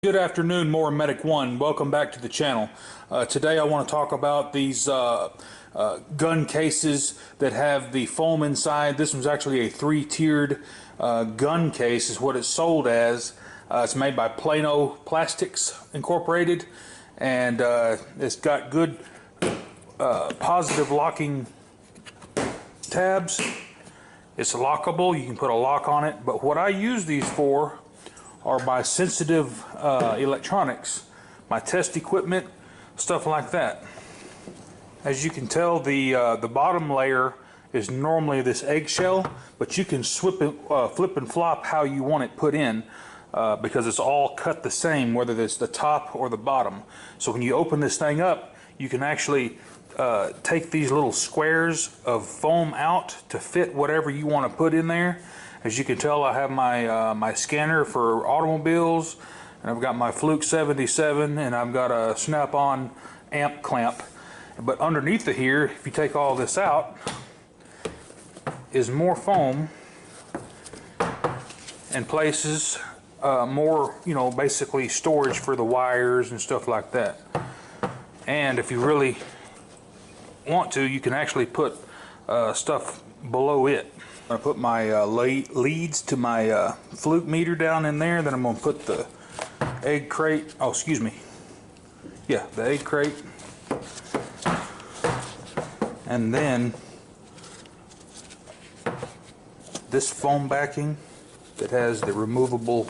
Good afternoon, More Medic One. Welcome back to the channel. Today I want to talk about these gun cases that have the foam inside. This one's actually a three-tiered gun case is what it's sold as. It's made by Plano Plastics Incorporated, and it's got good positive locking tabs. It's lockable. You can put a lock on it, but what I use these for are my sensitive electronics, my test equipment, stuff like that. As you can tell, the bottom layer is normally this eggshell, but you can flip and flop how you want it put in because it's all cut the same, whether it's the top or the bottom. So when you open this thing up, you can actually take these little squares of foam out to fit whatever you want to put in there. As you can tell, I have my my scanner for automobiles, and I've got my Fluke 77, and I've got a snap-on amp clamp. But underneath it here, if you take all this out, is more foam and places more, basically storage for the wires and stuff like that. And if you really want to, you can actually put stuff below it. I'm going to put my leads to my Fluke meter down in there. Then I'm going to put the egg crate, the egg crate. And then this foam backing that has the removable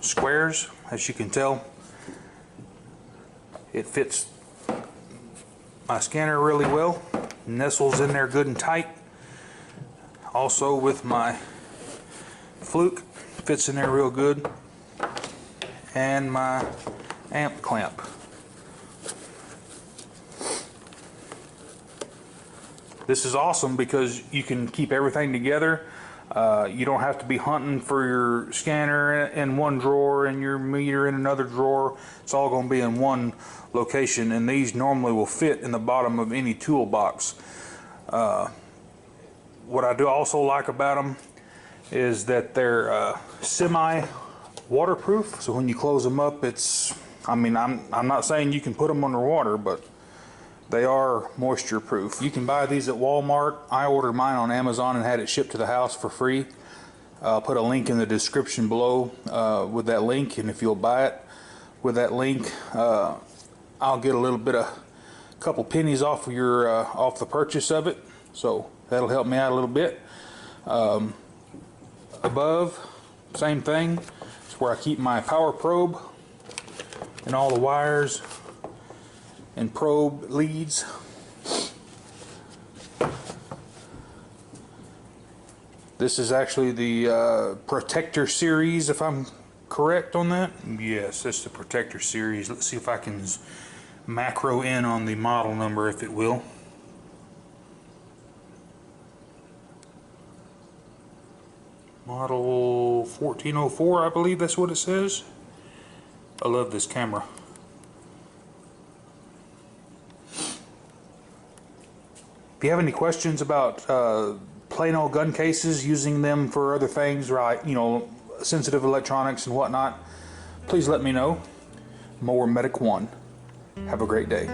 squares. As you can tell, it fits my scanner really well, nestles in there good and tight. Also with my Fluke, fits in there real good, and my amp clamp. This is awesome because you can keep everything together. You don't have to be hunting for your scanner in one drawer and your meter in another drawer. It's all going to be in one location, and these normally will fit in the bottom of any toolbox. What I do also like about them is that they're semi-waterproof. So when you close them up, I'm not saying you can put them underwater, but they are moisture proof. You can buy these at Walmart. I ordered mine on Amazon and had it shipped to the house for free. I'll put a link in the description below with that link, and if you'll buy it with that link, I'll get a couple pennies off of your off the purchase of it. So that'll help me out a little bit. Above, same thing. It's where I keep my power probe and all the wires and probe leads. This is actually the Protector series, if I'm correct on that. Yes, that's the Protector series. Let's see if I can macro in on the model number, if it will. Model 1404, I believe that's what it says. I love this camera. If you have any questions about Plano gun cases, using them for other things, right, sensitive electronics and whatnot, please let me know. More Medic One. Have a great day.